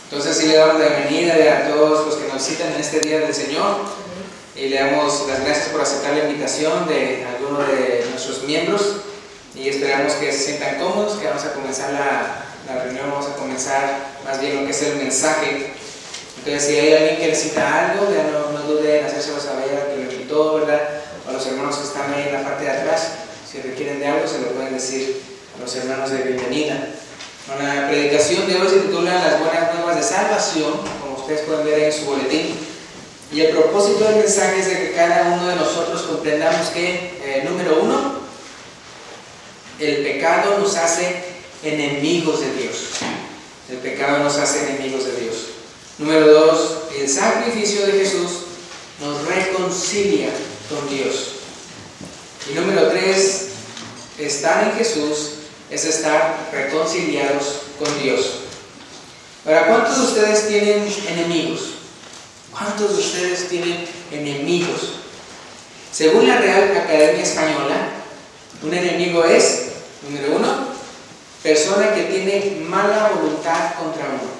Entonces sí le damos la bienvenida a todos los que nos visitan en este día del Señor y le damos las gracias por aceptar la invitación de alguno de nuestros miembros y esperamos que se sientan cómodos, que vamos a comenzar la reunión, vamos a comenzar más bien lo que es el mensaje. Entonces si hay alguien que necesita algo, ya no duden en hacérselo saber al que lo invitó, ¿verdad? O a los hermanos que están ahí en la parte de atrás, si requieren de algo se lo pueden decir a los hermanos de bienvenida. La predicación de hoy se titula Las buenas nuevas de salvación, como ustedes pueden ver en su boletín. Y el propósito del mensaje es de que cada uno de nosotros comprendamos que, número uno, el pecado nos hace enemigos de Dios. El pecado nos hace enemigos de Dios. Número dos, el sacrificio de Jesús nos reconcilia con Dios. Y número tres, estar en Jesús es estar reconciliados con Dios. Ahora, ¿cuántos de ustedes tienen enemigos? ¿Cuántos de ustedes tienen enemigos? Según la Real Academia Española, un enemigo es, número uno, persona que tiene mala voluntad contra uno.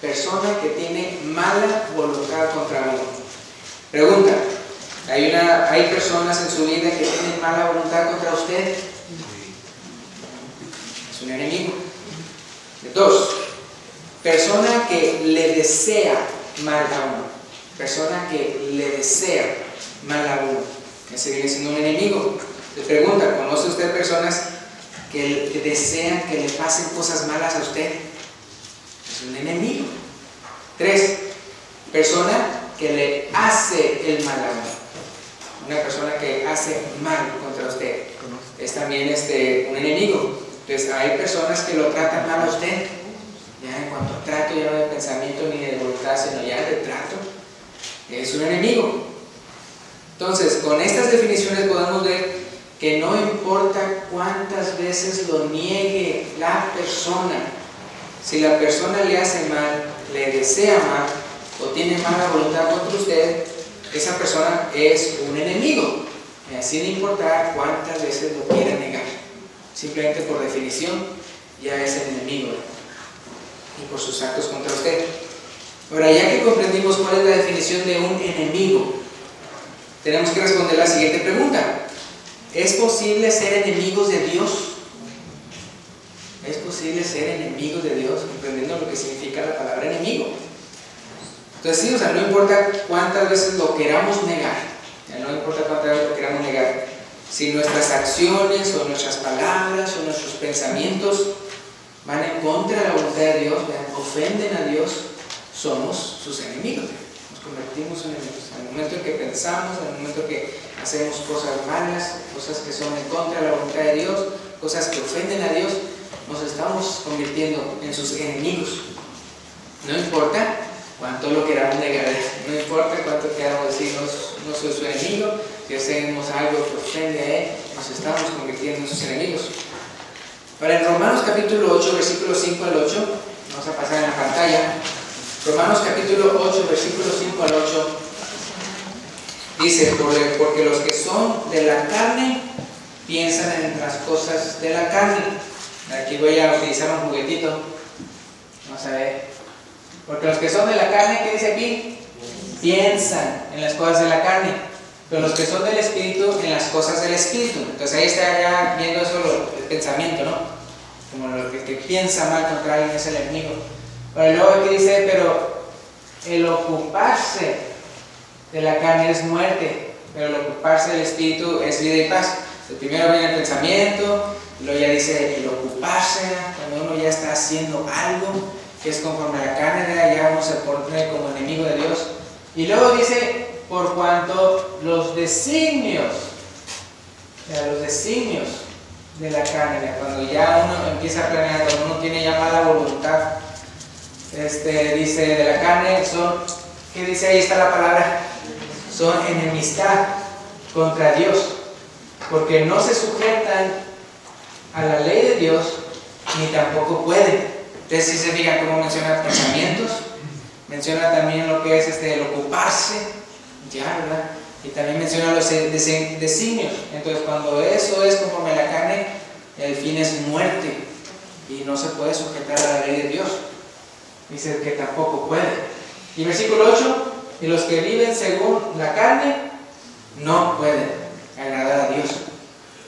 Persona que tiene mala voluntad contra uno. Pregunta, ¿hay personas en su vida que tienen mala voluntad contra usted? Es un enemigo. Dos, persona que le desea mal a uno. Persona que le desea mal a uno. Ese viene siendo un enemigo. Le pregunta, ¿conoce usted personas que desean que le pasen cosas malas a usted? Es un enemigo. Tres, persona que le hace el mal a uno. Una persona que hace mal contra usted es también un enemigo. Entonces hay personas que lo tratan mal a usted. Ya en cuanto a trato, ya no de pensamiento ni de voluntad, sino ya de trato. Es un enemigo. Entonces, con estas definiciones podemos ver que no importa cuántas veces lo niegue la persona, si la persona le hace mal, le desea mal o tiene mala voluntad contra usted, esa persona es un enemigo, sin importar cuántas veces lo quiera negar. Simplemente por definición ya es el enemigo y por sus actos contra usted. Ahora, ya que comprendimos cuál es la definición de un enemigo, tenemos que responder la siguiente pregunta: ¿es posible ser enemigos de Dios? ¿Es posible ser enemigos de Dios? Comprendiendo lo que significa la palabra enemigo. Entonces sí, no importa cuántas veces lo queramos negar, no importa cuántas veces lo queramos negar, si nuestras acciones o nuestras palabras o nuestros pensamientos van en contra de la voluntad de Dios, ofenden a Dios, somos sus enemigos. Nos convertimos en enemigos. En el momento en que pensamos, en el momento en que hacemos cosas malas, cosas que son en contra de la voluntad de Dios, cosas que ofenden a Dios, nos estamos convirtiendo en sus enemigos. No importa cuánto lo queramos negar, no importa cuánto queramos decir, no soy su enemigo, si hacemos algo que ofende a Él, nos estamos convirtiendo en sus enemigos. Ahora, en Romanos capítulo 8, versículos 5 al 8, vamos a pasar en la pantalla. Romanos capítulo 8, versículos 5 al 8, dice, porque los que son de la carne piensan en las cosas de la carne. Aquí voy a utilizar un juguetito. Vamos a ver. Porque los que son de la carne, ¿qué dice aquí? Piensan en las cosas de la carne. Pero los que son del Espíritu, en las cosas del Espíritu. Entonces ahí está ya viendo eso, el pensamiento, ¿no? Como lo que piensa mal contra alguien es el enemigo. Pero luego aquí dice, pero el ocuparse de la carne es muerte, pero el ocuparse del Espíritu es vida y paz. El primero viene el pensamiento, luego ya dice el ocuparse, cuando uno ya está haciendo algo que es conforme a la carne, ya uno se pone como enemigo de Dios. Y luego dice, por cuanto los designios de la carne, cuando ya uno empieza a planear, cuando uno tiene ya mala voluntad, dice de la carne son, ¿qué dice ahí? Está la palabra, son enemistad contra Dios, porque no se sujetan a la ley de Dios, ni tampoco pueden. Entonces si se fijan cómo menciona pensamientos, menciona también lo que es el ocuparse, ya, ¿verdad? Y también menciona los designios. Entonces cuando eso es conforme a la carne, el fin es muerte y no se puede sujetar a la ley de Dios. Dice que tampoco puede. Y versículo 8, y los que viven según la carne no pueden agradar a Dios.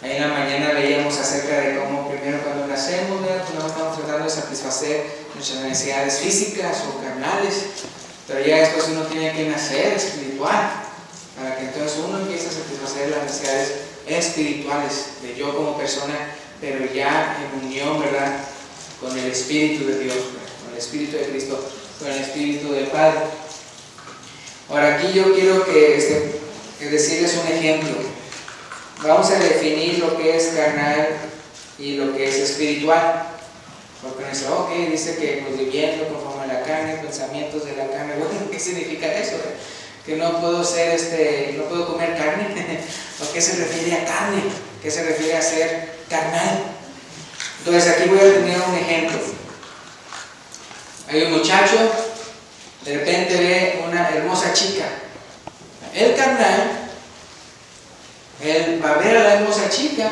Ahí en la mañana veíamos acerca de cómo primero cuando nacemos, cuando estamos tratando de satisfacer nuestras necesidades físicas o carnales, pero ya después uno tiene que nacer espiritual, para que entonces uno empiece a satisfacer las necesidades espirituales de yo como persona, pero ya en unión, ¿verdad?, con el Espíritu de Dios, ¿verdad?, con el Espíritu de Cristo, con el Espíritu del Padre. Ahora aquí yo quiero que decirles un ejemplo. Vamos a definir lo que es carnal y lo que es espiritual. Porque dice, ok, dice que pues, viviendo conforme a la carne, pensamientos de la carne. Bueno, ¿qué significa eso? Que no puedo ser no puedo comer carne. ¿O qué se refiere a carne? ¿Qué se refiere a ser carnal? Entonces aquí voy a tener un ejemplo. Hay un muchacho, de repente ve una hermosa chica. El carnal, él va a ver a la hermosa chica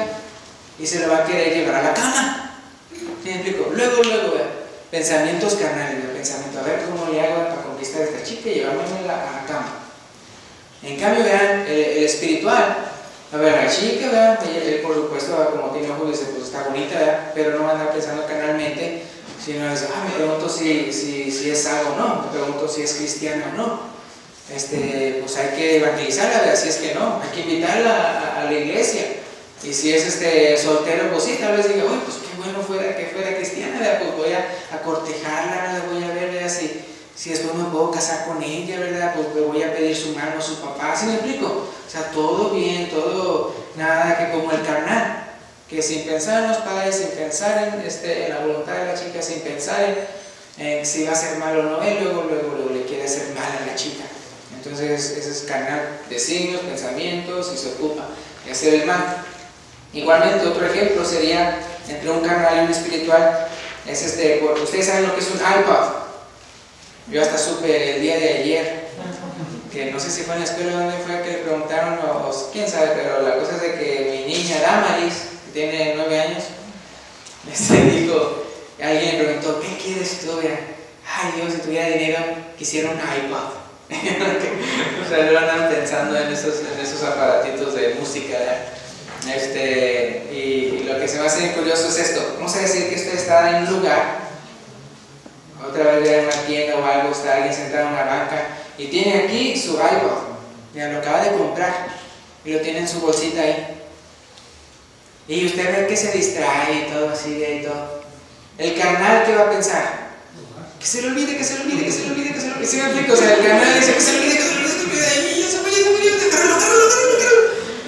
y se la va a querer llevar a la cama. ¿Me explico? Luego, pensamientos carnales, pensamiento, a ver cómo le hago para conquistar a esta chica y llevarme a la cama. En cambio, vean, el espiritual, a ver, la chica, vean, él por supuesto, como tiene ojos, dice, pues está bonita, ¿verdad? Pero no va a andar pensando carnalmente, sino dice, me pregunto si es algo o no, me pregunto si es cristiana o no. Pues hay que evangelizarla, ¿verdad? Si es que no, hay que invitarla a la iglesia. Y si es soltero, pues sí, tal vez diga, pues qué bueno que fuera cristiana, ¿verdad? Pues voy a cortejarla, ¿verdad? Voy a ver, ¿verdad? Si después me puedo casar con ella, ¿verdad? Pues le voy a pedir su mano a su papá, ¿sí me explico? O sea, todo bien, todo, nada que como el carnal, que sin pensar en los padres, sin pensar en la voluntad de la chica, sin pensar en si va a ser malo o no, él luego le quiere hacer mal a la chica. Entonces ese es carnal, designios, pensamientos, y se ocupa de hacer el mal. Igualmente otro ejemplo sería entre un carnal y un espiritual, es ustedes saben lo que es un iPod. Yo hasta supe el día de ayer, que no sé si fue en la escuela donde fue que le preguntaron, o quién sabe, pero la cosa es de que mi niña Damaris, que tiene 9 años, dijo, alguien le preguntó, ¿qué quieres tú? Ay Dios, si tuviera dinero, quisiera un iPod. O sea, no andan pensando en esos aparatitos de música, y lo que se me hace curioso es esto. Vamos a decir que usted está en un lugar, otra vez en una tienda o algo, está alguien sentado en una banca y tiene aquí su iPod, ya lo acaba de comprar y lo tiene en su bolsita ahí, y usted ve que se distrae y todo así y todo. El carnal, ¿qué va a pensar? Que se le olvide, que se le olvide, que se le olvide, que se le olvide. ¿Sí me explico? O sea, el carnal dice que se le olvide, que se le olvide, y ya se fue,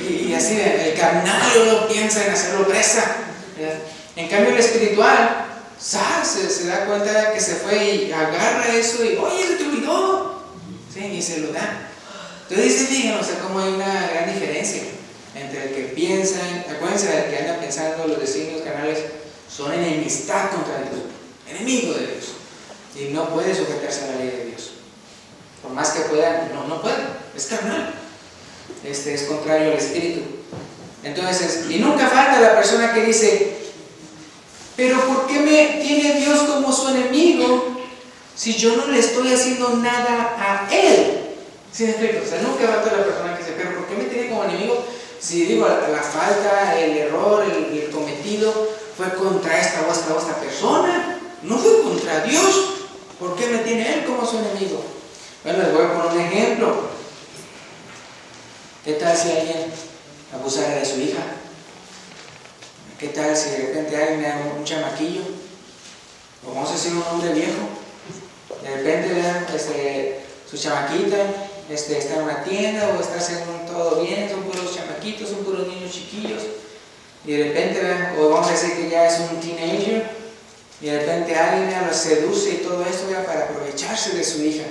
y así, el carnal no piensa en hacerlo presa. En cambio, el espiritual, se da cuenta de que se fue y agarra eso y, oye, se te olvidó. ¿Sí? Y se lo da. Entonces, fíjense, o sea, cómo hay una gran diferencia entre el que piensa, acuérdense del que anda pensando, los designios carnales son enemistad contra Dios, enemigo de Dios. Y no puede sujetarse a la ley de Dios. Por más que pueda, no puede. Es carnal. Es contrario al espíritu. Entonces, y nunca falta la persona que dice, pero ¿por qué me tiene Dios como su enemigo si yo no le estoy haciendo nada a Él? ¿Sí me explico? O sea, nunca falta la persona que dice, pero ¿por qué me tiene como enemigo si digo la falta, el error, el cometido fue contra esta o esta persona? No fue contra Dios. ¿Por qué me tiene Él como su enemigo? Bueno, les voy a poner un ejemplo. ¿Qué tal si alguien abusara de su hija? ¿Qué tal si de repente alguien da un chamaquillo? O vamos a decir un hombre viejo. De repente vean su chamaquita, está en una tienda o está haciendo todo bien, son puros chamaquitos, son puros niños chiquillos. Y de repente vean, o vamos a decir que ya es un teenager, y de repente alguien lo seduce y todo esto para aprovecharse de su hija.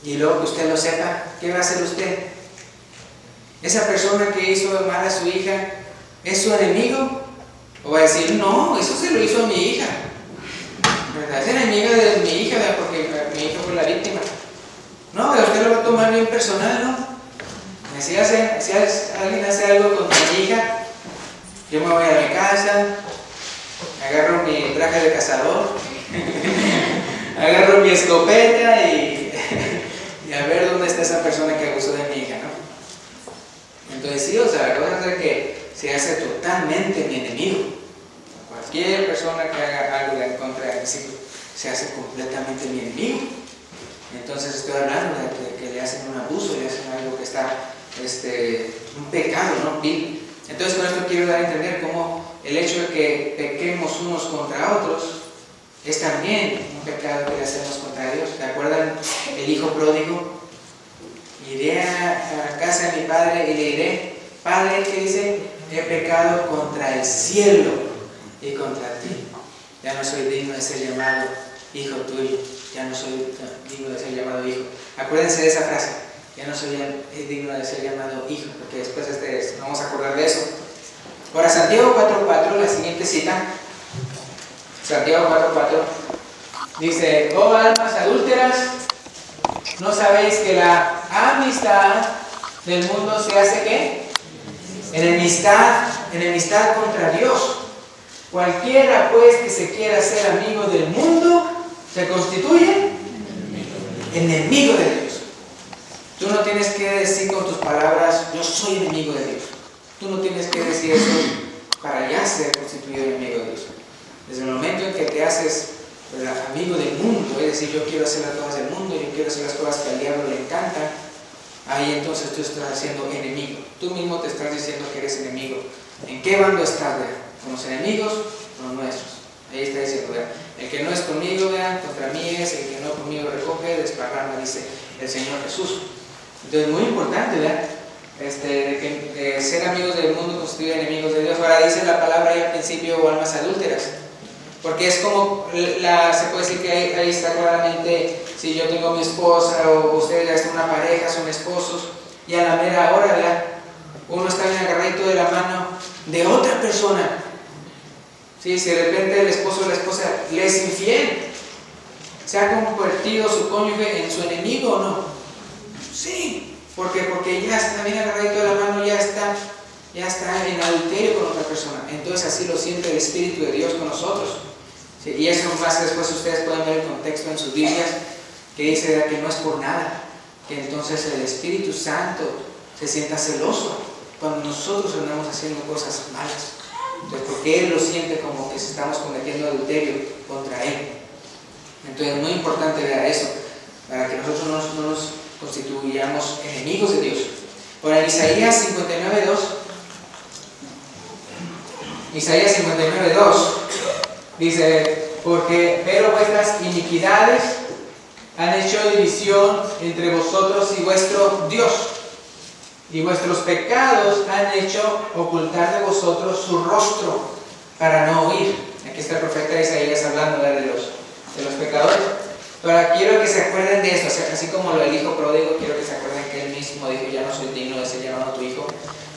Y luego que usted lo sepa, ¿qué va a hacer usted? ¿Esa persona que hizo mal a su hija es su enemigo? ¿O va a decir, no, eso se lo hizo a mi hija? ¿Verdad? Es enemiga de mi hija, ¿verdad? Porque mi hija fue la víctima. No, pero usted lo va a tomar bien personal, ¿no? Si alguien hace algo contra mi hija, yo me voy a mi casa, agarro mi traje de cazador Agarro mi escopeta y a ver dónde está esa persona que abusó de mi hija, ¿no? Entonces sí, o sea, la cosa es que se hace totalmente mi enemigo. Cualquier persona que haga algo en contra de mis hijos se hace completamente mi enemigo. Entonces estoy hablando de que le hacen un abuso, le hacen algo que está, un pecado, ¿no? Vil. Entonces con esto quiero dar a entender cómo el hecho de que pequemos unos contra otros es también un pecado que le hacemos contra Dios. ¿Se acuerdan el hijo pródigo? Iré a la casa de mi padre y le diré, Padre, ¿qué dice? He pecado contra el cielo y contra ti. Ya no soy digno de ser llamado hijo tuyo. Ya no soy digno de ser llamado hijo. Acuérdense de esa frase. Ya no soy digno de ser llamado hijo, porque después vamos a acordar de eso. Ahora, Santiago 4:4, la siguiente cita. Santiago 4:4 dice: oh almas adúlteras, ¿no sabéis que la amistad del mundo se hace qué? Enemistad contra Dios. Cualquiera pues que se quiera ser amigo del mundo se constituye enemigo de Dios. Tú no tienes que decir con tus palabras, yo soy enemigo de Dios. Tú no tienes que decir eso para ya ser constituido enemigo de Dios. Desde el momento en que te haces amigo del mundo, es decir, yo quiero hacer las cosas del mundo, yo quiero hacer las cosas que al diablo le encantan, ahí entonces tú estás haciendo enemigo. Tú mismo te estás diciendo que eres enemigo. ¿En qué bando estás? ¿Con los enemigos o los nuestros? Ahí está diciendo, ¿verdad? El que no es conmigo, vean, contra mí es, el que no conmigo recoge, desparrama, dice el Señor Jesús. Entonces, muy importante, ¿verdad? Que ser amigos del mundo constituye enemigos de Dios. Ahora dice la palabra ahí al principio, o almas adúlteras. Porque es como, se puede decir que ahí está claramente, si yo tengo mi esposa o ustedes ya están una pareja, son esposos, y a la mera hora, ¿verdad? Uno está bien agarradito de la mano de otra persona. ¿Sí? Si de repente el esposo o la esposa le es infiel, ¿se ha convertido su cónyuge en su enemigo o no? Sí, porque ya está bien agarradito de la mano, ya está en adulterio con otra persona. Entonces así lo siente el Espíritu de Dios con nosotros. ¿Sí? Y eso más después ustedes pueden ver el contexto en sus Biblias, que dice que no es por nada, que entonces el Espíritu Santo se sienta celoso cuando nosotros andamos haciendo cosas malas. Entonces, porque Él lo siente como que estamos cometiendo adulterio contra Él. Entonces es muy importante ver eso, para que nosotros no nos constituyamos enemigos de Dios. Ahora, en Isaías 59:2, dice, pero vuestras iniquidades han hecho división entre vosotros y vuestro Dios, y vuestros pecados han hecho ocultar de vosotros su rostro para no oír. Aquí está el profeta Isaías hablando de los pecadores. Ahora quiero que se acuerden de esto, así como lo del hijo pródigo, quiero que se acuerden que él mismo dijo, ya no soy digno de ser llamado tu hijo.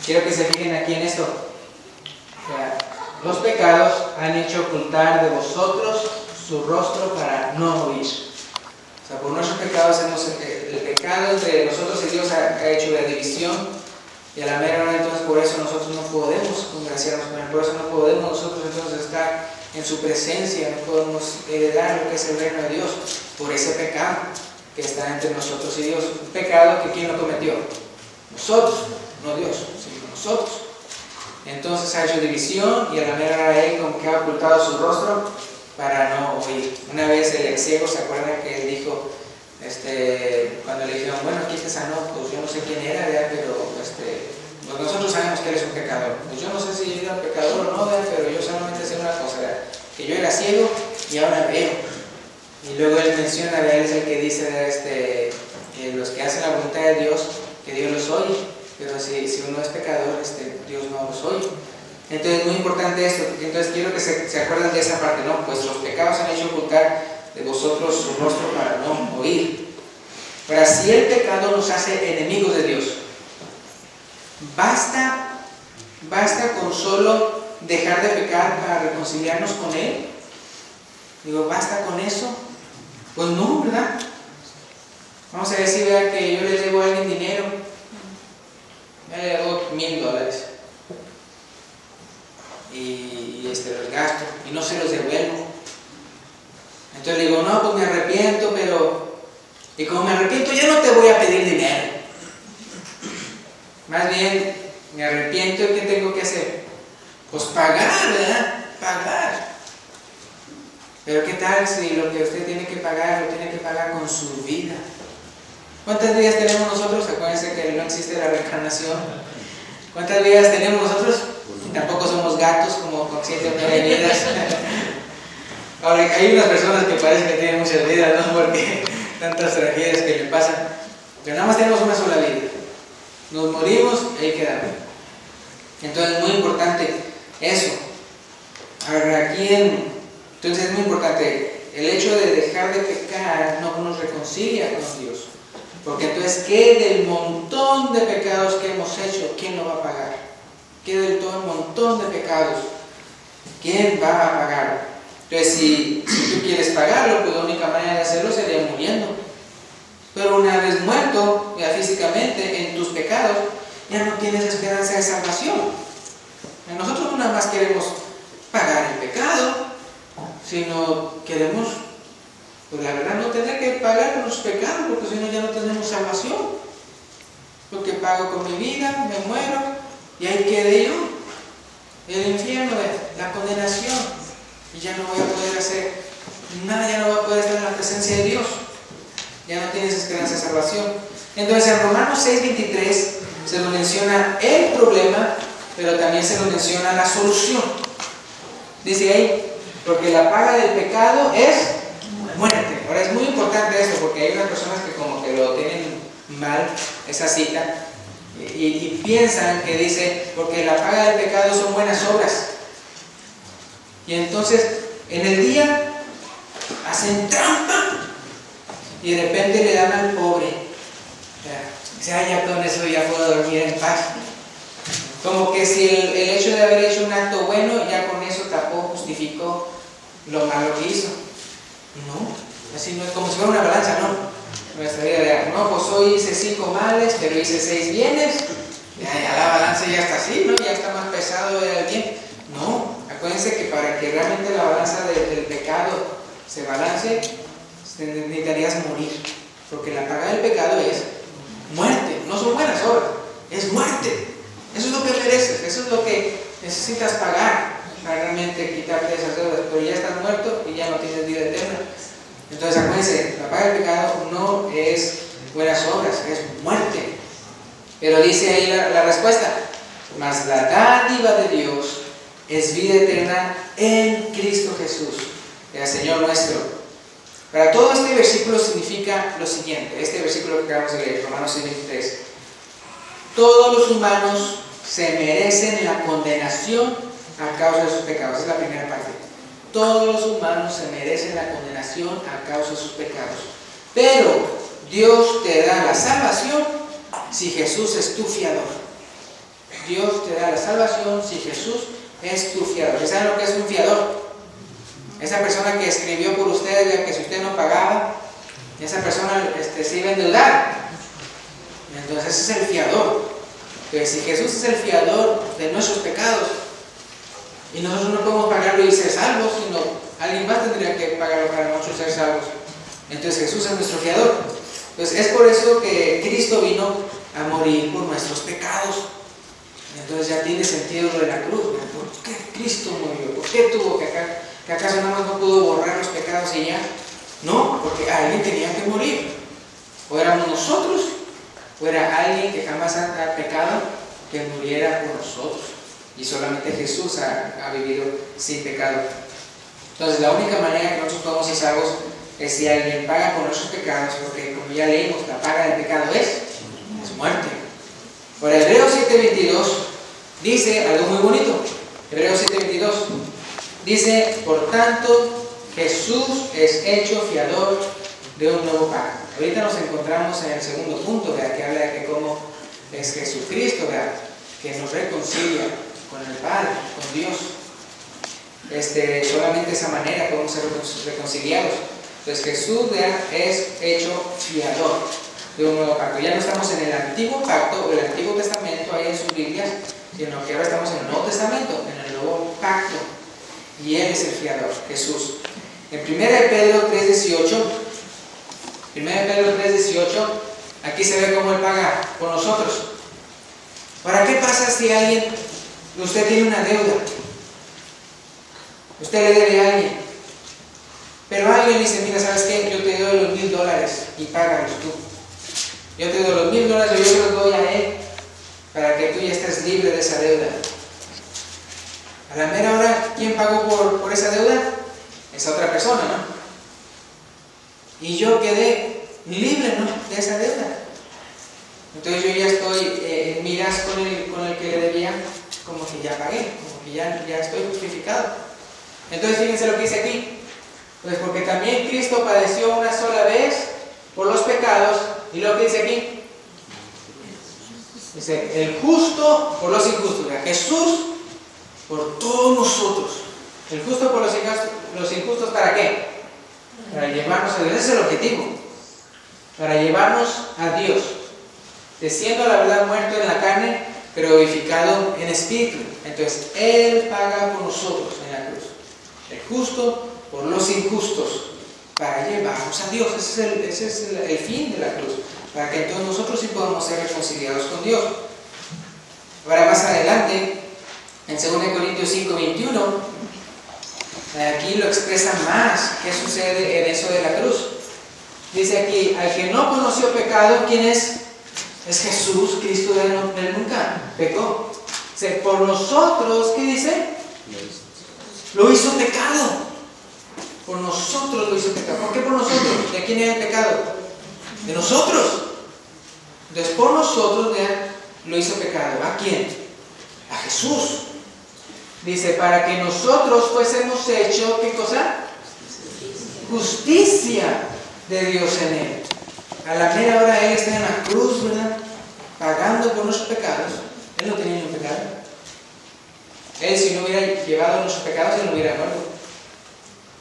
Quiero que se fijen aquí en esto. O sea, los pecados han hecho ocultar de vosotros su rostro para no oír. O sea, por nuestros pecados el pecado entre nosotros y Dios ha hecho la división, y a la mera hora entonces por eso nosotros no podemos congraciarnos con Él, por eso no podemos nosotros entonces estar en su presencia, no podemos heredar lo que es el reino de Dios, por ese pecado que está entre nosotros y Dios. Un pecado que ¿quién lo cometió? Nosotros, no Dios, sino nosotros. Entonces ha hecho división, y a la mera hora Él como que ha ocultado su rostro para no oír. Una vez el ex ciego, ¿se acuerdan que él dijo, cuando le dijeron, bueno, aquí te sanó, pues yo no sé quién era, ¿verdad? Pero pues nosotros sabemos que él es un pecador. Pues yo no sé si yo era pecador o no, ¿verdad? Pero yo solamente sé una cosa, ¿verdad? Que yo era ciego y ahora veo. Y luego él menciona, ¿verdad? Él es el que dice, los que hacen la voluntad de Dios, que Dios los oye. Pero si uno es pecador, Dios no los oye. Entonces es muy importante esto, porque entonces quiero que se acuerden de esa parte, ¿no? Pues los pecados han hecho ocultar de vosotros su rostro para no oír. Pero si el pecado nos hace enemigos de Dios, ¿basta con solo dejar de pecar para reconciliarnos con Él? Digo, ¿basta con eso? Pues no, ¿verdad? Vamos a decir, ¿verdad? Que yo le debo a alguien dinero, ya le debo $1000 y los gasto y no se los devuelvo. Entonces le digo, no, pues me arrepiento, pero... Y como me arrepiento, ya no te voy a pedir dinero. Más bien, me arrepiento y ¿qué tengo que hacer? Pues pagar, ¿verdad? Pagar. Pero ¿qué tal si lo que usted tiene que pagar, lo tiene que pagar con su vida? ¿Cuántas vidas tenemos nosotros? Acuérdense que no existe la reencarnación. ¿Cuántas vidas tenemos nosotros? Tampoco somos gatos como con 7 o 9 vidas. Ahora, hay unas personas que parece que tienen muchas vidas, ¿no? Porque tantas tragedias que le pasan. Pero nada más tenemos una sola vida. Nos morimos y ahí quedamos. Entonces es muy importante eso. Ahora, entonces es muy importante el hecho de dejar de pecar no nos reconcilia con Dios. Porque entonces, ¿qué del montón de pecados que hemos hecho? ¿Quién lo va a pagar? ¿Qué del todo el montón de pecados? ¿Quién va a pagar? Entonces, si tú quieres pagarlo, pues la única manera de hacerlo sería muriendo. Pero una vez muerto, ya físicamente, en tus pecados, ya no tienes esperanza de salvación. Nosotros no nada más queremos pagar el pecado, sino queremos, pues la verdad, no tener que pagar por los pecados, porque si no ya no tenemos salvación. Porque pago con mi vida, me muero, y ahí quedé yo. El infierno, la condenación, y ya no voy a poder hacer nada, ya no voy a poder estar en la presencia de Dios. Ya no tienes esperanza de salvación. Entonces en Romanos 6:23 se nos menciona el problema, pero también se nos menciona la solución. Dice ahí, porque la paga del pecado es muerte. Ahora es muy importante esto, porque hay unas personas que como que lo tienen mal, esa cita, y piensan que dice, porque la paga del pecado son buenas obras. Y entonces en el día hacen trampa y de repente le dan al pobre. Dice, ya con eso ya puedo dormir en paz. Como que si el hecho de haber hecho un acto bueno, ya con eso tapó, justificó lo malo que hizo. No, así no es como si fuera una balanza, no. Nuestra vida real, no, pues hoy hice 5 males, pero hice 6 bienes. Ya la balanza ya está así, ¿no? Ya está más pesado el bien. No, acuérdense que para que realmente la balanza del pecado se balance, necesitarías morir, porque la paga del pecado es muerte, no son buenas obras, es muerte. Eso es lo que mereces, eso es lo que necesitas pagar para realmente quitarte esas deudas, pero ya estás muerto y ya no tienes vida eterna. Entonces acuérdense, la paga del pecado no es buenas obras, es muerte. Pero dice ahí la respuesta, mas la dádiva de Dios es vida eterna en Cristo Jesús, el Señor nuestro. Para todo este versículo significa lo siguiente, este versículo que acabamos de leer, Romanos 6:23. Todos los humanos se merecen la condenación a causa de sus pecados. Esa es la primera parte. Todos los humanos se merecen la condenación a causa de sus pecados. Pero Dios te da la salvación si Jesús es tu fiador. Dios te da la salvación si Jesús es tu fiador. ¿Saben lo que es un fiador? Esa persona que escribió por ustedes que si usted no pagaba, esa persona se iba a endeudar. Entonces ese es el fiador. Entonces si Jesús es el fiador de nuestros pecados y nosotros no podemos pagarlo y ser salvos, sino alguien más tendría que pagarlo para nosotros ser salvos. Entonces Jesús es nuestro fiador. Entonces es por eso que Cristo vino a morir por nuestros pecados. Entonces ya tiene sentido lo de la cruz. ¿Por qué Cristo murió? ¿Por qué tuvo que acaso nada más no pudo borrar los pecados y ya? No, porque alguien tenía que morir. O éramos nosotros, o era alguien que jamás ha pecado que muriera por nosotros. Y solamente Jesús ha vivido sin pecado. Entonces la única manera que nosotros podemos ser salvos es si alguien paga por nuestros pecados, porque como ya leímos, la paga del pecado es muerte. Por Hebreos 7:22 dice algo muy bonito. Hebreos 7:22 dice, por tanto, Jesús es hecho fiador de un nuevo pacto. Ahorita nos encontramos en el segundo punto, ¿verdad? Que habla de que cómo es Jesucristo, ¿verdad? Que nos reconcilia con el Padre, con Dios. Solamente de esa manera podemos ser reconciliados. Entonces Jesús, ¿verdad?, es hecho fiador de un nuevo pacto. Ya no estamos en el antiguo pacto o el Antiguo Testamento ahí en sus Biblias, sino que ahora estamos en el Nuevo Testamento, en el nuevo pacto. Y Él es el fiador, Jesús. En 1 Pedro 3:18. 1 Pedro 3:18. Aquí se ve cómo Él paga por nosotros. ¿Para qué pasa si usted tiene una deuda? Usted le debe a alguien. Pero alguien dice, mira, ¿sabes qué? Yo te doy los $1,000 y págalos tú. Yo te doy los $1,000 y yo se los doy a él para que tú ya estés libre de esa deuda. A la mera hora, ¿quién pagó por esa deuda? Esa otra persona, ¿no? Y yo quedé libre, ¿no?, de esa deuda. Entonces yo ya estoy en miras con el que le debía, como que ya pagué, como que ya estoy justificado. Entonces fíjense lo que dice aquí. Pues porque también Cristo padeció una sola vez por los pecados, y lo que dice aquí, dice, el justo por los injustos. Jesús por todos nosotros. El justo por los injustos, ¿para qué? Para llevarnos a Dios. Ese es el objetivo. Para llevarnos a Dios. Siendo la verdad muerto en la carne, pero vivificado en espíritu. Entonces, Él paga por nosotros en la cruz. El justo por los injustos, para llevarnos a Dios. Ese es el fin de la cruz, para que entonces nosotros sí podamos ser reconciliados con Dios. Ahora más adelante, en 2 Corintios 5:21, aquí lo expresa más qué sucede en eso de la cruz. Dice aquí, al que no conoció pecado, ¿quién es? Es Jesús, Cristo. Él nunca pecó. O sea, por nosotros, ¿qué dice? Lo hizo pecado. Por nosotros lo hizo pecado. ¿Por qué por nosotros? ¿De quién era el pecado? De nosotros. Entonces por nosotros lo hizo pecado. ¿A quién? A Jesús. Dice, para que nosotros fuésemos hecho, ¿qué cosa? Justicia de Dios en Él. A la mera hora Él está en la cruz, ¿verdad?, pagando por nuestros pecados. Él no tenía ningún pecado. Él, si no hubiera llevado nuestros pecados, Él no hubiera muerto.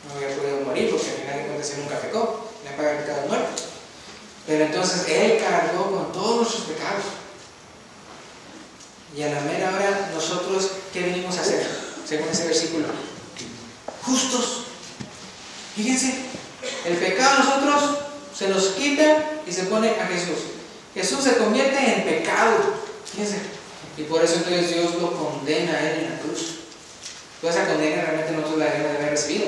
No hubiera podido morir, porque al final de cuentas Él nunca pecó. Le paga el pecado muerto. Pero entonces Él cargó con todos nuestros pecados. Y a la mera hora, nosotros, ¿qué venimos a hacer? Según ese versículo, justos. Fíjense, el pecado a nosotros se nos quita y se pone a Jesús. Jesús se convierte en pecado. Fíjense. Y por eso entonces Dios lo condena a Él en la cruz. Toda esa condena realmente nosotros la debemos de haber recibido.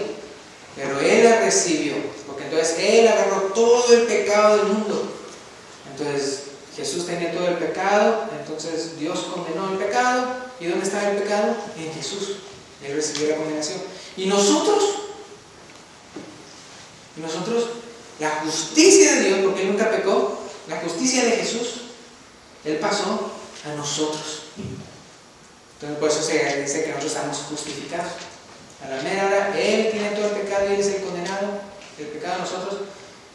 Pero Él la recibió, porque entonces Él agarró todo el pecado del mundo. Entonces Jesús tenía todo el pecado, entonces Dios condenó el pecado. ¿Y dónde estaba el pecado? En Jesús. Él recibió la condenación. ¿Y nosotros? La justicia de Dios, porque Él nunca pecó, la justicia de Jesús, Él pasó a nosotros. Entonces por eso se dice que nosotros estamos justificados. A la mera hora, Él tiene todo el pecado y Él es el condenado, el pecado de nosotros.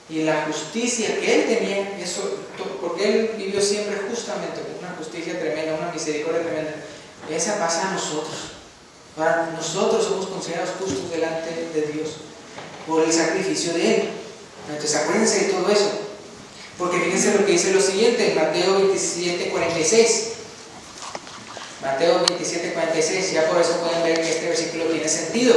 Y la justicia que Él tenía, eso, porque Él vivió siempre justamente, una justicia tremenda, una misericordia tremenda, esa pasa a nosotros. Ahora, nosotros somos considerados justos delante de Dios por el sacrificio de Él. Entonces acuérdense de todo eso, porque fíjense lo que dice lo siguiente, Mateo 27:46. Mateo 27:46, ya por eso pueden ver que este versículo tiene sentido.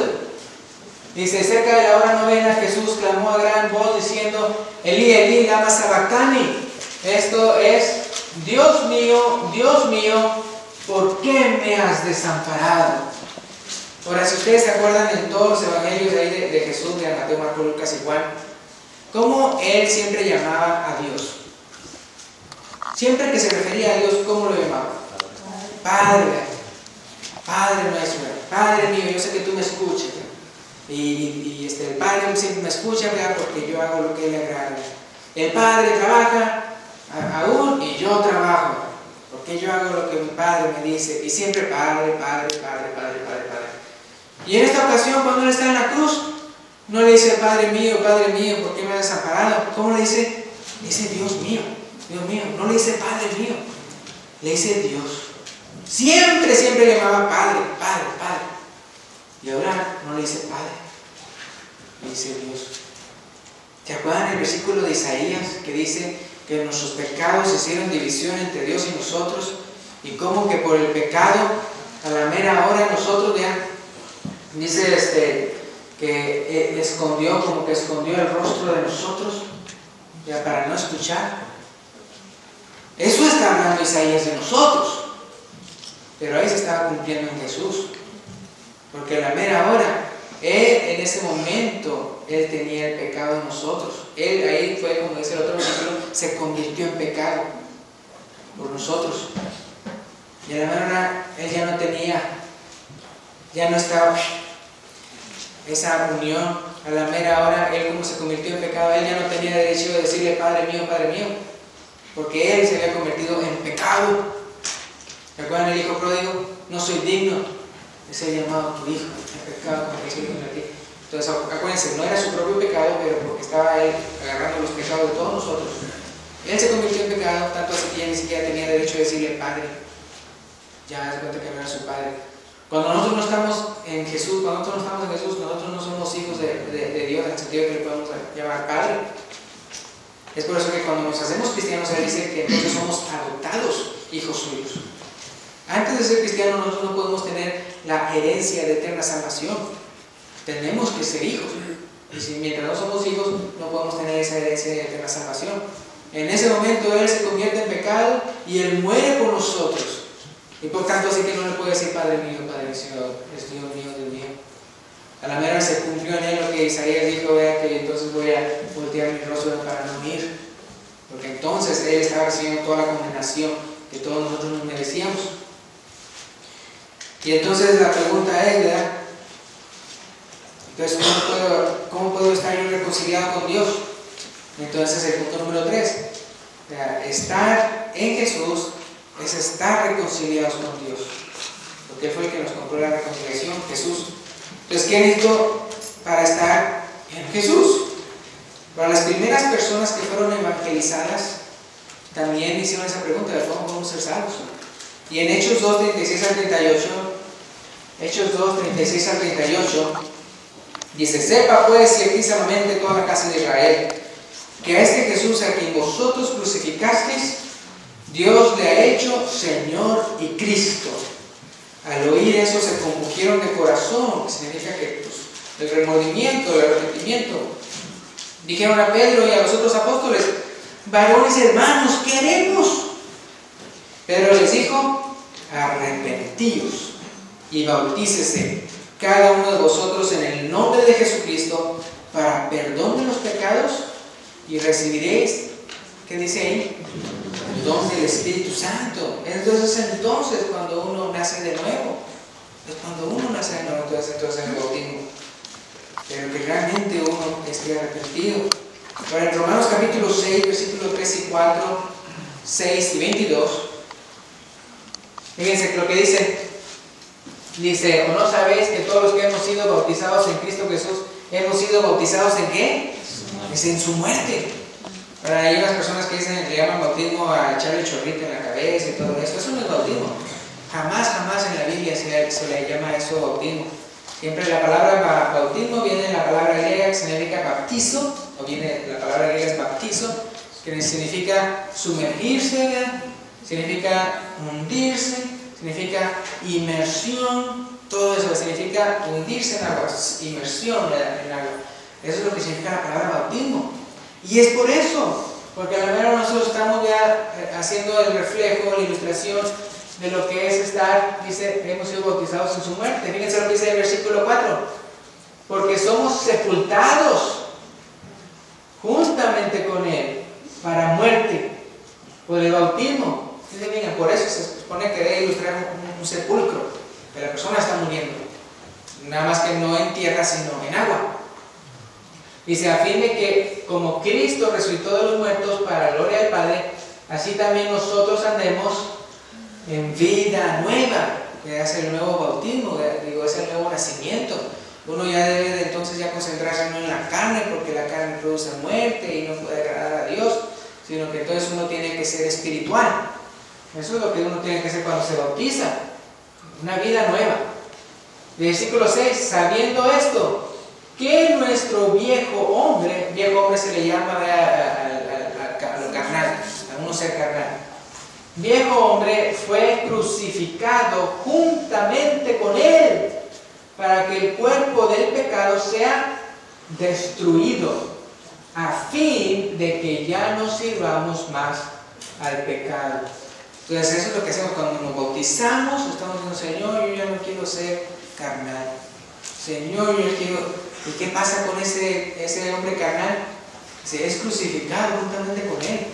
Dice, cerca de la hora novena, Jesús clamó a gran voz diciendo, Elí, Elí, lama sabactani. Esto es, Dios mío, ¿por qué me has desamparado? Ahora, si ustedes se acuerdan en todos los evangelios de, ahí de Jesús, de Mateo, Marcos, Lucas y Juan, cómo Él siempre llamaba a Dios. Siempre que se refería a Dios, ¿cómo lo llamaba? Padre, Padre nuestro, Padre mío, yo sé que tú me escuchas. Y el Padre siempre me escucha, ¿verdad?, porque yo hago lo que Él le agrada. El Padre trabaja aún y yo trabajo, porque yo hago lo que mi Padre me dice. Y siempre Padre, Padre, Padre, Padre, Padre, Padre. Y en esta ocasión, cuando Él está en la cruz, no le dice Padre mío, ¿por qué me has desamparado? ¿Cómo le dice? Le dice Dios mío, no le dice Padre mío, le dice Dios. Siempre le llamaba Padre, Padre, Padre. Y ahora no le dice Padre, le dice Dios. ¿Te acuerdan el versículo de Isaías que dice que nuestros pecados hicieron división entre Dios y nosotros? Y cómo que por el pecado, a la mera hora nosotros, vean, dice que escondió, como que escondió el rostro de nosotros, ya para no escuchar. Eso está hablando Isaías de nosotros, pero ahí se estaba cumpliendo en Jesús, porque a la mera hora, Él en ese momento, Él tenía el pecado de nosotros. Él ahí fue, como dice el otro versículo, se convirtió en pecado por nosotros. Y a la mera hora, Él ya no tenía, ya no estaba esa unión. A la mera hora, Él como se convirtió en pecado, Él ya no tenía derecho de decirle Padre mío, porque Él se había convertido en pecado. ¿Recuerdan el hijo pródigo? No soy digno de ser llamado tu hijo. El pecado con el que se convirtió. Entonces, acuérdense, no era su propio pecado, pero porque estaba Él agarrando los pecados de todos nosotros. Él se convirtió en pecado, tanto así que ya ni siquiera tenía derecho de decirle Padre. Ya se cuenta que no era su Padre. Cuando nosotros no estamos en Jesús, nosotros no somos hijos de Dios, en el sentido de que le podemos llamar Padre. Es por eso que cuando nos hacemos cristianos, Él dice que entonces somos adoptados hijos suyos. Antes de ser cristianos, nosotros no podemos tener la herencia de eterna salvación. Tenemos que ser hijos. Y si mientras no somos hijos, no podemos tener esa herencia de eterna salvación. En ese momento, Él se convierte en pecado y Él muere por nosotros. Y por tanto, así que no le puede decir Padre mío, Señor, es Dios mío, Dios mío. A la mera se cumplió en Él lo que Isaías dijo, vea que entonces voy a voltear mi rostro para no ir. Porque entonces Él estaba recibiendo toda la condenación que todos nosotros nos merecíamos. Y entonces la pregunta es, ¿verdad? Entonces, ¿cómo puedo estar yo reconciliado con Dios? Entonces, el punto número 3. Estar en Jesús es estar reconciliados con Dios. Porque Él fue el que nos compró la reconciliación, Jesús. Entonces, ¿qué necesito para estar en Jesús? Para las primeras personas que fueron evangelizadas, también hicieron esa pregunta de cómo podemos ser salvos. Y en Hechos 2, 36 al 38, dice: sepa pues ciertísimamente toda la casa de Israel, que a este Jesús a quien vosotros crucificasteis, Dios le ha hecho Señor y Cristo. Al oír eso se compungieron de corazón, que significa que el remordimiento, el arrepentimiento. Dijeron a Pedro y a los otros apóstoles: varones hermanos, ¿qué haremos? Pedro les dijo: arrepentíos y bautícese cada uno de vosotros en el nombre de Jesucristo para perdón de los pecados y recibiréis, ¿qué dice ahí? El don del Espíritu Santo. Entonces cuando uno nace de nuevo, entonces el bautismo. Pero que realmente uno esté arrepentido. Ahora en Romanos capítulo 6, versículos 3 y 4, 6 y 22, fíjense lo que dice. Dice: ¿o no sabéis que todos los que hemos sido bautizados en Cristo Jesús, hemos sido bautizados en qué? Es en su muerte. Ahora, hay unas personas que dicen, le llaman bautismo a echarle el chorrito en la cabeza y todo eso. Eso no es bautismo. Jamás en la Biblia se le llama eso bautismo. Siempre la palabra bautismo viene de la palabra griega que significa baptizo, o viene, la palabra griega es baptizo, que significa sumergirse, ¿verdad? Significa hundirse, significa inmersión, todo eso significa hundirse en agua, inmersión en agua. Eso es lo que significa la palabra bautismo. Y es por eso, porque a la verdad nosotros estamos ya haciendo el reflejo, la ilustración de lo que es estar, dice, hemos sido bautizados en su muerte. Fíjense lo que dice el versículo 4: porque somos sepultados juntamente con Él para muerte por el bautismo. Dice, por eso se supone que debe ilustrar un sepulcro, que la persona está muriendo, nada más que no en tierra sino en agua. Dice: a fin de que como Cristo resucitó de los muertos para la gloria del Padre, así también nosotros andemos en vida nueva, que es el nuevo bautismo, es el nuevo nacimiento. Uno ya debe de entonces ya concentrarse no en la carne, porque la carne produce muerte y no puede agradar a Dios, sino que entonces uno tiene que ser espiritual. Eso es lo que uno tiene que hacer cuando se bautiza, una vida nueva. Versículo 6: sabiendo esto, que nuestro viejo hombre se le llama a lo carnal, a uno ser carnal. Viejo hombre fue crucificado juntamente con Él, para que el cuerpo del pecado sea destruido, a fin de que ya no sirvamos más al pecado. Entonces eso es lo que hacemos cuando nos bautizamos. Estamos diciendo: Señor, yo ya no quiero ser carnal. Señor, yo quiero... ¿Y qué pasa con ese hombre carnal? Se es crucificado juntamente con él.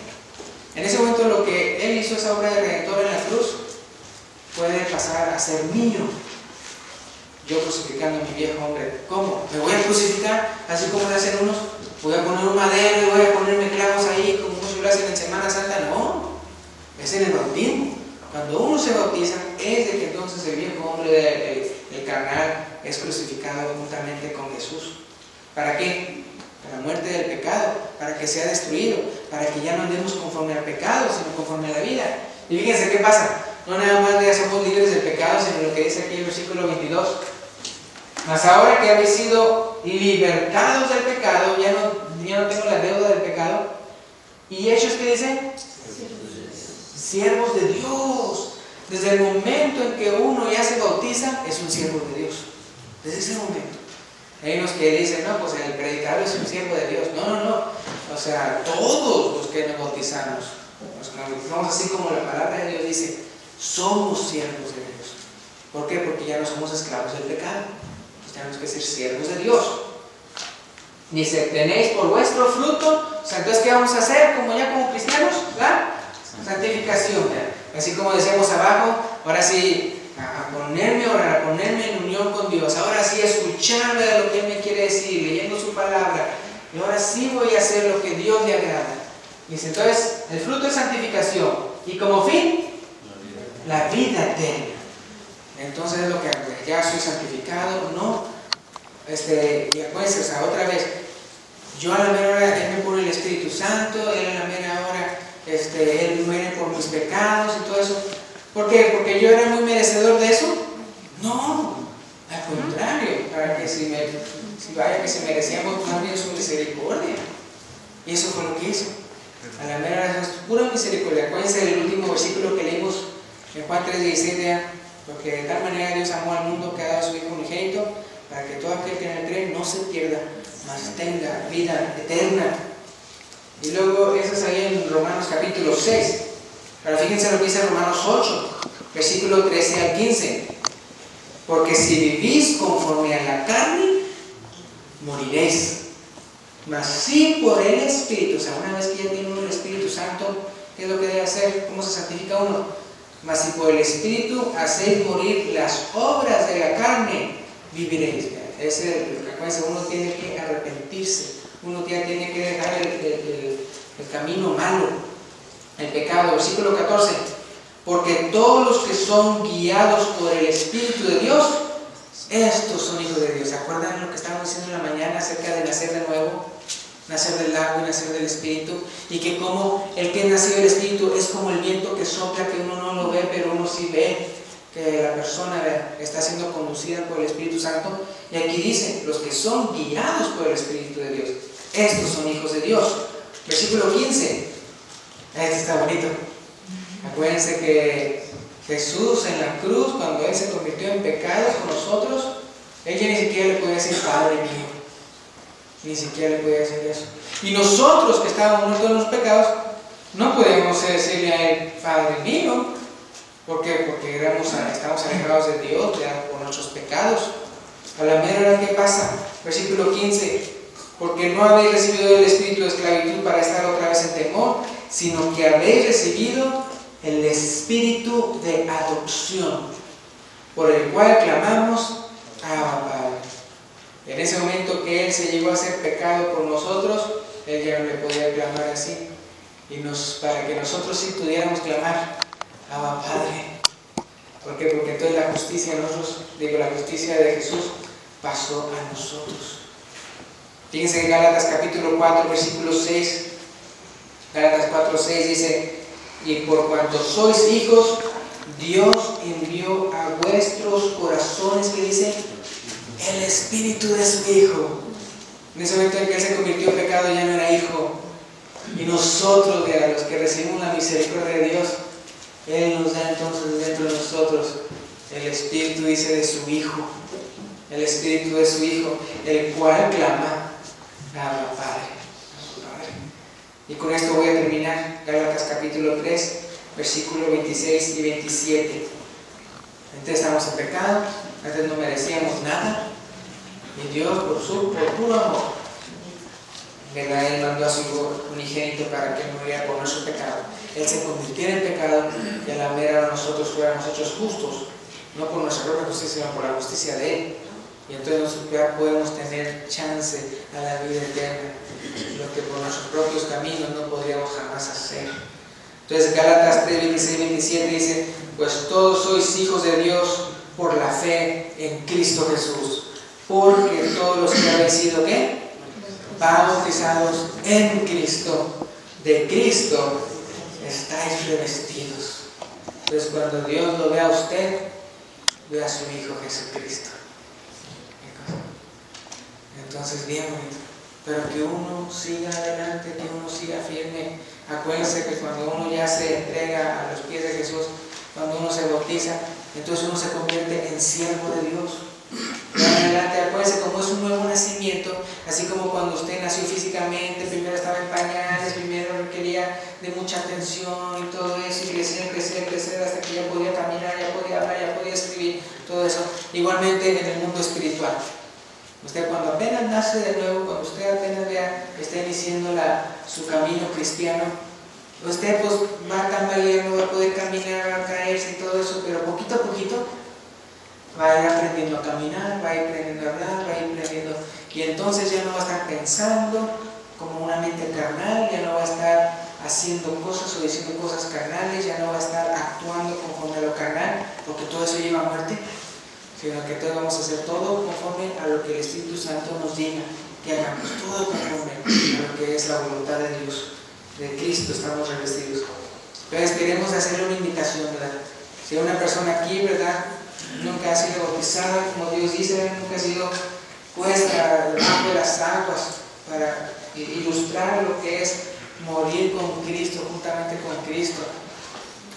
En ese momento lo que él hizo, esa obra de redentor en la cruz, puede pasar a ser mío. Yo crucificando a mi viejo hombre. ¿Cómo? ¿Me voy a crucificar? Así como lo hacen unos. Voy a poner un madero y voy a ponerme clavos ahí, como muchos lo hacen en Semana Santa. No, es en el bautismo. Cuando uno se bautiza, es de que entonces el viejo hombre, el carnal, es crucificado juntamente con Jesús. ¿Para qué? Para la muerte del pecado, para que sea destruido, para que ya no andemos conforme al pecado, sino conforme a la vida. Y fíjense qué pasa. No nada más ya somos libres del pecado, sino lo que dice aquí el versículo 22. Mas ahora que habéis sido libertados del pecado, ya no tengo la deuda del pecado. ¿Y hechos qué dice? Siervos de Dios. Desde el momento en que uno ya se bautiza, es un siervo de Dios. Desde ese momento. Hay unos que dicen: no, pues el predicador es un siervo de Dios. No. O sea, todos los que nos bautizamos, nos bautizamos así como la palabra de Dios dice, somos siervos de Dios. ¿Por qué? Porque ya no somos esclavos del pecado. Tenemos que ser siervos de Dios. Dice: tenéis por vuestro fruto. O sea, entonces, ¿qué vamos a hacer como cristianos? La santificación. Así como decíamos abajo, ahora sí, a ponerme a orar, a ponerme en unión con Dios. Ahora sí, escucharme de lo que Él me quiere decir, leyendo su palabra. Y ahora sí voy a hacer lo que Dios le agrada. Dice, entonces, el fruto es santificación. Y como fin, la vida eterna. Entonces, lo que ya soy santificado, no. Y acuérdense, o sea, otra vez, yo a la mera hora, Él me pone el Espíritu Santo, Él a la mera hora, Él muere por mis pecados y todo eso. ¿Por qué? ¿Porque yo era muy merecedor de eso? No, al contrario, para que si merecíamos más bien su misericordia. Y eso fue lo que hizo. A la mera hora es pura misericordia. Acuérdense del último versículo que leímos en Juan 3:16, porque de tal manera Dios amó al mundo que ha dado a su Hijo unigénito, para que todo aquel que en él cree no se pierda, mas tenga vida eterna. Y luego eso es ahí en Romanos capítulo 6. Pero fíjense lo que dice Romanos 8, versículo 13 al 15. Porque si vivís conforme a la carne, moriréis. Mas si por el Espíritu, o sea, una vez que ya tiene uno el Espíritu Santo, ¿qué es lo que debe hacer? ¿Cómo se santifica uno? Mas si por el Espíritu hacéis morir las obras de la carne, viviréis. Uno tiene que arrepentirse, uno ya tiene que dejar el camino malo, el pecado. Versículo 14. Porque todos los que son guiados por el Espíritu de Dios, estos son hijos de Dios. ¿Se acuerdan lo que estábamos diciendo en la mañana acerca de nacer de nuevo? Nacer del agua y nacer del Espíritu. Y que como el que nació del Espíritu es como el viento que sopla, que uno no lo ve, pero uno sí ve que la persona está siendo conducida por el Espíritu Santo. Y aquí dice, los que son guiados por el Espíritu de Dios, estos son hijos de Dios. Versículo 15. Este está bonito. Acuérdense que Jesús en la cruz, cuando Él se convirtió en pecados con nosotros, Él ya ni siquiera le podía decir Padre mío. Ni siquiera le podía decir eso. Y nosotros que estábamos muertos en los pecados, no podíamos decirle a Él Padre mío. ¿Por qué? Porque estábamos alejados de Dios por nuestros pecados. A la mera hora, ¿qué pasa? Versículo 15. Porque no habéis recibido el espíritu de esclavitud para estar otra vez en temor, sino que habéis recibido el espíritu de adopción, por el cual clamamos Abba Padre. En ese momento que Él se llegó a ser pecado por nosotros, Él ya no le podía clamar así. Para que nosotros sí pudiéramos clamar Abba Padre. ¿Por qué? Porque entonces la justicia la justicia de Jesús pasó a nosotros. Fíjense en Gálatas capítulo 4, versículo 6. Gálatas 4, 6 dice: y por cuanto sois hijos, Dios envió a vuestros corazones, que dice, el Espíritu de su Hijo. En ese momento en que Él se convirtió en pecado, ya no era hijo. Y nosotros, los que recibimos la misericordia de Dios, Él nos da entonces dentro de nosotros el Espíritu, dice, de su Hijo. el Espíritu de su Hijo, el cual clama, Abba, Padre. Y con esto voy a terminar. Gálatas capítulo 3, versículos 26 y 27. Antes estamos en pecado, antes no merecíamos nada, y Dios por puro amor, ¿verdad? Él mandó a su Hijo unigénito para que muriera por nuestro pecado. Él se convirtiera en pecado y a la mera nosotros fuéramos hechos justos, no por nuestra propia justicia, sino por la justicia de Él. Y entonces nosotros ya podemos tener chance a la vida eterna, lo que por nuestros propios caminos no podríamos jamás hacer. Entonces Gálatas 3, 26 y 27 dice: pues todos sois hijos de Dios por la fe en Cristo Jesús, porque todos los que habéis sido ¿qué? Bautizados en Cristo, de Cristo estáis revestidos. Entonces cuando Dios lo vea a usted, ve a su Hijo Jesucristo. Entonces bien bonito, pero que uno siga adelante, que uno siga firme. Acuérdense que cuando uno ya se entrega a los pies de Jesús, cuando uno se bautiza, entonces uno se convierte en siervo de Dios. Adelante, acuérdense, como es un nuevo nacimiento, así como cuando usted nació físicamente, primero estaba en pañales, primero requería de mucha atención y todo eso, y crecer hasta que ya podía caminar, ya podía hablar, ya podía escribir, todo eso. Igualmente en el mundo espiritual. Usted cuando apenas nace de nuevo, cuando usted apenas está iniciando su camino cristiano, usted pues va tambaleando, va a poder caminar, va a caerse y todo eso, pero poquito a poquito va a ir aprendiendo a caminar, va a ir aprendiendo a hablar, va a ir aprendiendo, y entonces ya no va a estar pensando como una mente carnal, ya no va a estar haciendo cosas o diciendo cosas carnales, ya no va a estar actuando conforme a lo carnal, porque todo eso lleva a muerte, sino que todos vamos a hacer todo conforme a lo que el Espíritu Santo nos diga que hagamos, todo conforme a lo que es la voluntad de Dios, de Cristo estamos revestidos. Entonces queremos hacerle una invitación, ¿verdad? Si una persona aquí, ¿verdad?, nunca ha sido bautizada, como Dios dice, nunca ha sido puesta debajo de las aguas para ilustrar lo que es morir con Cristo, juntamente con Cristo.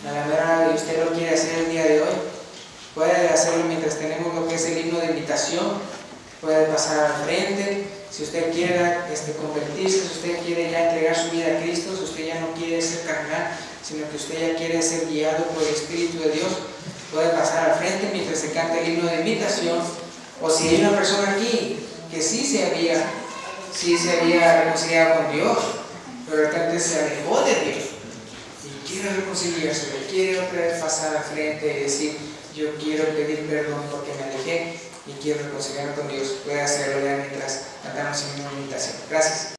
A la verdad, y usted lo quiere hacer el día de hoy, puede hacerlo mientras tenemos lo que es el himno de invitación, puede pasar al frente. Si usted quiere convertirse, si usted quiere ya entregar su vida a Cristo, si usted ya no quiere ser carnal, sino que usted ya quiere ser guiado por el Espíritu de Dios, puede pasar al frente mientras se canta el himno de invitación. O si hay una persona aquí que sí se había reconciliado con Dios, pero de repente se alejó de Dios y quiere reconciliarse, quiere otra vez pasar al frente y decir: yo quiero pedir perdón porque me alejé y quiero reconciliarme con Dios, puede hacerlo ya mientras cantamos el himno de invitación. Gracias.